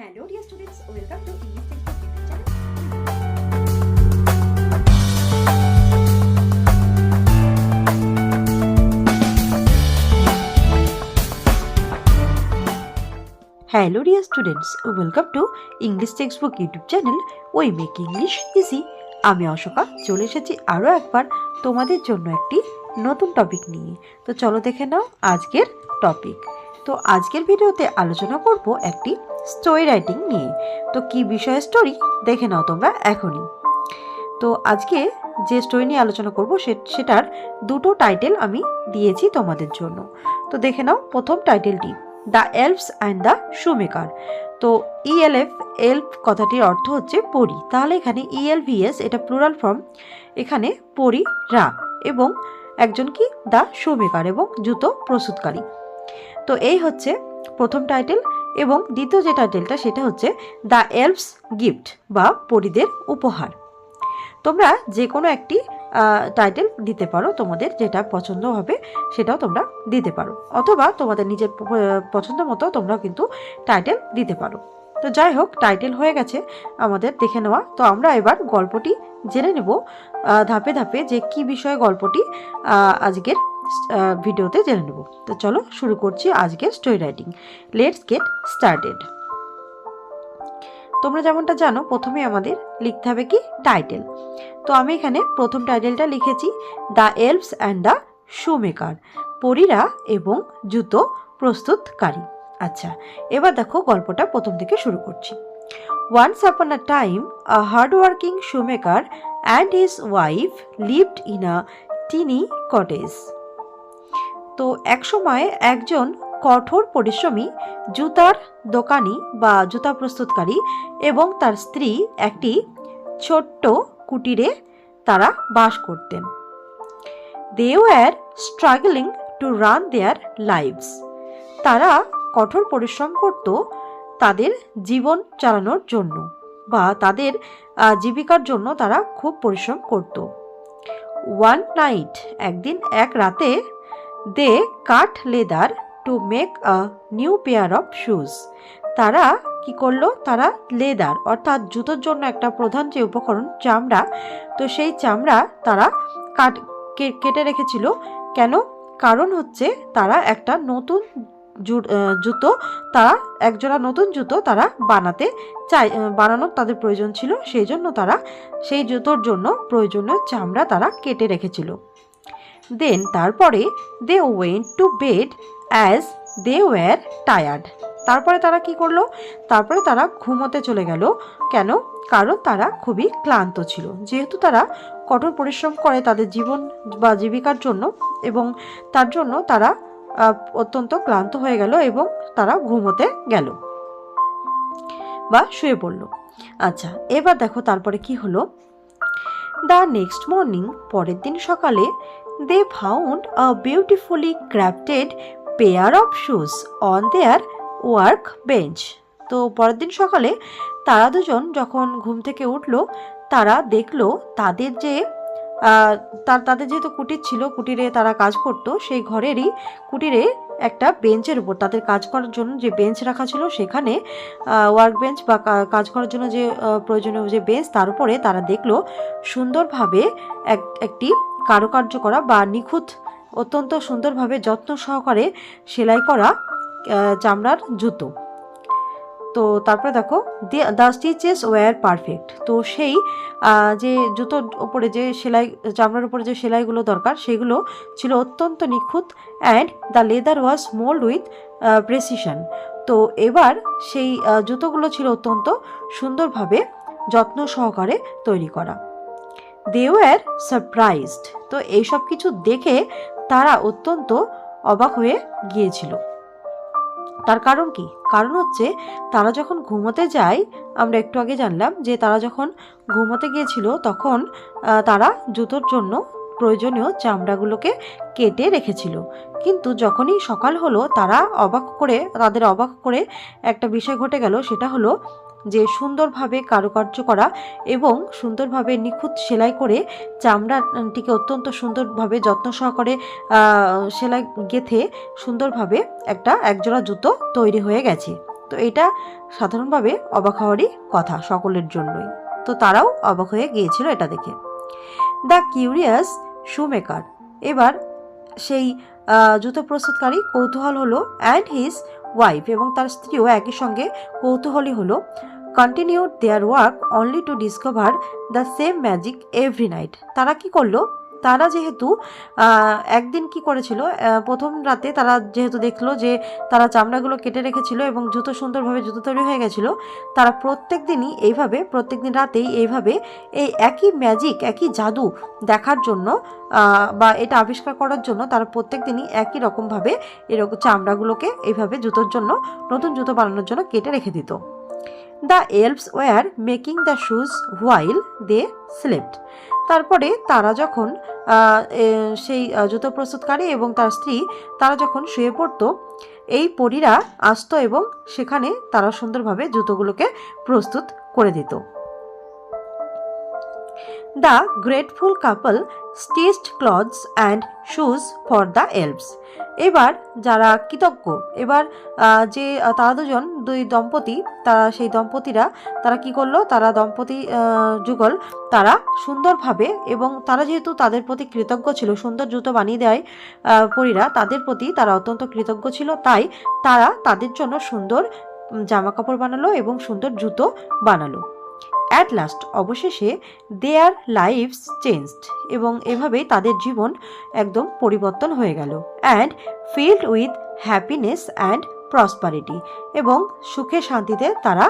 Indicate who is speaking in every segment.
Speaker 1: Hello dear students, welcome to English Textbook YouTube channel. Hello dear students, welcome to English Textbook YouTube channel. We make English easy. আমি অশোকা চলে এসেছি আরও একবার তোমাদের জন্য একটি নতুন টপিক নিয়ে। তো চলো দেখে নাও আজকের টপিক। তো আজকের ভিডিওতে আলোচনা করব একটি স্টোরি রাইটিং নিয়ে। তো কি বিষয়ে স্টোরি দেখে নাও তোমরা এখনই। তো আজকে যে স্টোরি নিয়ে আলোচনা করব সেটার দুটো টাইটেল আমি দিয়েছি তোমাদের জন্য। তো দেখে নাও প্রথম টাইটেলটি দ্য এলফস অ্যান্ড দ্য শুমেকার। তো এলফ কথাটির অর্থ হচ্ছে পরী, তাহলে এখানে ELVS এটা প্লুরাল ফর্ম, এখানে পরীরা এবং একজন কি দ্য শুমেকার এবং জুতো প্রস্তুতকারী। তো এই হচ্ছে প্রথম টাইটেল এবং দ্বিতীয় যে টাইটেলটা সেটা হচ্ছে দ্য এলফস গিফট বা পরীদের উপহার। তোমরা যে কোনো একটি টাইটেল দিতে পারো, তোমাদের যেটা পছন্দ হবে সেটাও তোমরা দিতে পারো, অথবা তোমাদের নিজের পছন্দ মতো তোমরা কিন্তু টাইটেল দিতে পারো। তো যাই হোক, টাইটেল হয়ে গেছে আমাদের দেখে নেওয়া। তো আমরা এবার গল্পটি জেনে নেব ধাপে ধাপে, যে কি বিষয়ে গল্পটি আজকের ভিডিওতে জেনে নেব। তো চলো শুরু করছি আজকের story writing. Let's get started. তোমরা যেমনটা জানো, প্রথমে আমাদের লিখতে হবে কি টাইটেল। তো আমি এখানে প্রথম টাইটেলটা লিখেছি দ্য এলফস অ্যান্ড দ্য শুমেকার, পরীরা এবং জুতো প্রস্তুতকারী। আচ্ছা, এবার দেখো গল্পটা প্রথম থেকে শুরু করছি। Once upon a time a hardworking shoemaker and his wife lived in a tiny cottage. তো একসময় একজন কঠোর পরিশ্রমী জুতার দোকানি বা জুতা প্রস্তুতকারী এবং তার স্ত্রী একটি ছোট্ট কুটিরে তারা বাস করতেন। They were struggling to run their lives. তারা কঠোর পরিশ্রম করত তাদের জীবন চালানোর জন্য বা তাদের জীবিকার জন্য তারা খুব পরিশ্রম করত। ওয়ান নাইট, একদিন এক রাতে, they cut leather to make a new pair of shoes. তারা কি করলো, তারা লেদার অর্থাৎ জুতোর জন্য একটা প্রধান যে উপকরণ চামড়া, তো সেই চামড়া তারা কেটে রেখেছিল। কেন? কারণ হচ্ছে তারা একটা নতুন জুতো, তারা একজোড়া নতুন জুতো তারা বানানোর তাদের প্রয়োজন ছিল, সেই জন্য তারা সেই জুতোর জন্য প্রয়োজনীয় চামড়া তারা কেটে রেখেছিল। দেন তারপরে they went to bed as they were tired. তারপরে তারা কি করলো, তারপরে তারা ঘুমোতে চলে গেল। কেন? কারণ তারা খুবই ক্লান্ত ছিল, যেহেতু তারা কঠোর পরিশ্রম করে তাদের জীবন বা জীবিকার জন্য, এবং তার জন্য তারা অত্যন্ত ক্লান্ত হয়ে গেল এবং তারা ঘুমোতে গেল বা শুয়ে পড়ল। আচ্ছা, এবার দেখো তারপরে কি হলো। দ্য নেক্সট মর্নিং, পরের দিন সকালে, they found a beautifully crafted pair of shoes on their work bench. তো পরের দিন সকালে তারা দুজন যখন ঘুম থেকে উঠলো, তারা দেখলো তাদের যেহেতু কুটির ছিল, কুটিরে তারা কাজ করতো, সেই ঘরেরই কুটিরে একটা বেঞ্চের উপর তাদের কাজ করার জন্য যে বেঞ্চ রাখা ছিল, সেখানে ওয়ার্ক বেঞ্চ বা কাজ করার জন্য যে প্রয়োজনীয় যে বেঞ্চ, তার উপরে তারা দেখলো সুন্দরভাবে একটি কারুকার্য করা বা নিখুঁত, অত্যন্ত সুন্দরভাবে যত্ন সহকারে সেলাই করা চামড়ার জুতো। তো তারপরে দেখো দ্য স্টিচেস ওয়্যার পারফেক্ট। তো সেই যে জুতোর উপরে যে সেলাই, চামড়ার উপরে যে সেলাইগুলো দরকার, সেগুলো ছিল অত্যন্ত নিখুঁত। And the leather was mould with precision. তো এবার সেই জুতোগুলো ছিল অত্যন্ত সুন্দরভাবে যত্ন সহকারে তৈরি করা। They were surprised. তো এইসব কিছু দেখে তারা অত্যন্ত অবাক হয়ে গিয়েছিল। তার কারণ কি? কারণ হচ্ছে তারা যখন ঘুমোতে যায়, আমরা একটু আগে জানলাম যে তারা যখন ঘুমোতে গিয়েছিল তখন তারা জুতোর জন্য প্রয়োজনীয় চামড়াগুলোকে কেটে রেখেছিল। কিন্তু যখনই সকাল হলো, তাদের অবাক করে একটা বিষয় ঘটে গেল। সেটা হলো যে সুন্দরভাবে কারুকার্য করা এবং সুন্দরভাবে নিখুঁত সেলাই করে চামড়াটিকে অত্যন্ত সুন্দরভাবে যত্ন সহকারে সেলাই গেঁথে সুন্দরভাবে একজোড়া জুতো তৈরি হয়ে গেছে। তো তো এটা সাধারণভাবে অবাক হওয়ারই কথা সকলের জন্যই। তো তারাও অবাক হয়ে গিয়েছিল এটা দেখে। দ্য কিউরিয়াস শুমেকার, এবার সেই জুতো প্রস্তুতকারী কৌতূহল হলো, অ্যান্ড হিজ ওয়াইফ, এবং তার স্ত্রীও একই সঙ্গে কৌতূহলী হলো, continued their work only to discover the same magic every night. তারা কি করলো, তারা যেহেতু একদিন কি করেছিল, প্রথম রাতে তারা যেহেতু দেখলো যে তারা চামড়াগুলো কেটে রেখেছিল এবং জুতো সুন্দরভাবে জুতো তৈরি হয়ে গেছিলো, তারা প্রত্যেক দিনই এইভাবে, প্রত্যেক দিন রাতেই এইভাবে এই একই ম্যাজিক, একই জাদু দেখার জন্য বা এটা আবিষ্কার করার জন্য তারা প্রত্যেক দিনই একই রকমভাবে এরকম চামড়াগুলোকে এইভাবে জুতোর জন্য, নতুন জুতো বানানোর জন্য কেটে রেখে দিত। The elves were making the shoes while they slept. তারপরে তারা যখন সেই জুতো প্রস্তুতকারী এবং তার স্ত্রী তারা যখন শুয়ে পড়তো, এই পরীরা আসতো এবং সেখানে তারা সুন্দরভাবে জুতোগুলোকে প্রস্তুত করে দিত। The grateful couple stitched clothes and shoes for the elves. এবার যারা কৃতজ্ঞ, এবার যে তারা দুই দম্পতি, তারা সেই দম্পতিরা তারা কি করলো, তারা দম্পতি যুগল তারা সুন্দরভাবে, এবং তারা যেহেতু তাদের প্রতি কৃতজ্ঞ ছিল, সুন্দর জুতো বানিয়ে দেয় পরীরা, তাদের প্রতি তারা অত্যন্ত কৃতজ্ঞ ছিল, তাই তারা তাদের জন্য সুন্দর জামা কাপড় বানালো এবং সুন্দর জুতো বানালো। অ্যাট লাস্ট, অবশেষে দেয়ার লাইফস চেঞ্জড, এবং এভাবেই তাদের জীবন একদম পরিবর্তন হয়ে গেল। And filled with happiness and prosperity, এবং সুখে শান্তিতে তারা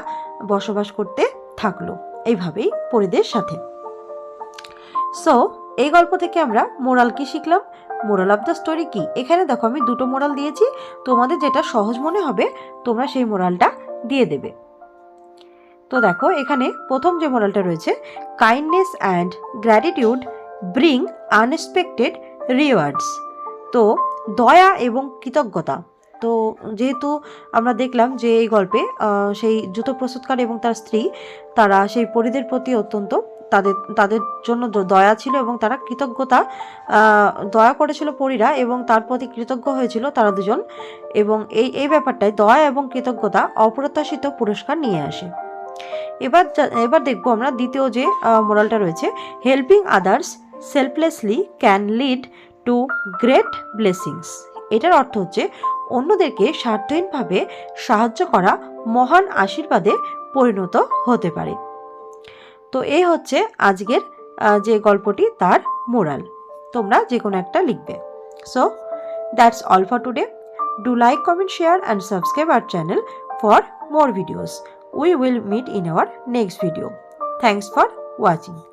Speaker 1: বসবাস করতে থাকলো এইভাবেই পরিদের সাথে। সো এই গল্প থেকে আমরা মোরাল কি শিখলাম, মোরাল অফ দ্য স্টোরি কি? এখানে দেখো আমি দুটো মোরাল দিয়েছি, তোমাদের যেটা সহজ মনে হবে তোমরা সেই মোরালটা দিয়ে দেবে। তো দেখো এখানে প্রথম যে মোরালটা রয়েছে, kindness and gratitude bring unexpected rewards. তো দয়া এবং কৃতজ্ঞতা, তো যেহেতু আমরা দেখলাম যে এই গল্পে সেই জুতো প্রস্তুতকারী এবং তার স্ত্রী তারা সেই পরীদের প্রতি অত্যন্ত তাদের জন্য দয়া ছিল এবং তারা দয়া করেছিল পরীরা, এবং তার প্রতি কৃতজ্ঞ হয়েছিল তারা দুজন, এবং এই ব্যাপারটায় দয়া এবং কৃতজ্ঞতা অপ্রত্যাশিত পুরস্কার নিয়ে আসে। এবার দেখবো আমরা দ্বিতীয় যে মোরালটা রয়েছে, helping others selflessly can lead to great blessings. এটার অর্থ হচ্ছে অন্যদেরকে স্বার্থহীনভাবে সাহায্য করা মহান আশীর্বাদে পরিণত হতে পারে। তো এই হচ্ছে আজকের যে গল্পটি তার মোরাল, তোমরা যে কোনো একটা লিখবে। So that's all for today. Do like, comment, share and subscribe our channel for more videos. We will meet in our next video. Thanks for watching.